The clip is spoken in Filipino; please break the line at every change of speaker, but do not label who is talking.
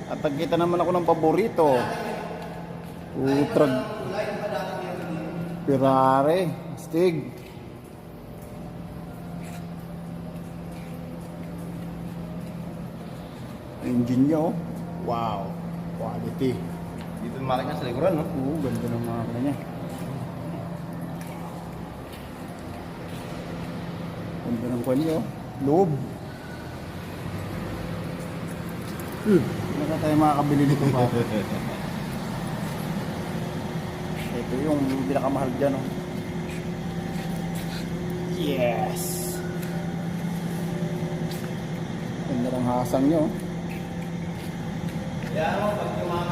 At nagkita naman ako ng paborito. Utrag. Ferrari. Stig. Engine nyo. Wow. Quality.
Dito yung makina sa likuran, no?
Oo, ganda ng makina niya. Ganda ng kwan nyo. Loob. Hindi na tayo makakabili nito pa. Ito yung pinakamahal dyan, oh. Yes! Ganda ng hasang nyo.
Kaya ano, pag yung mga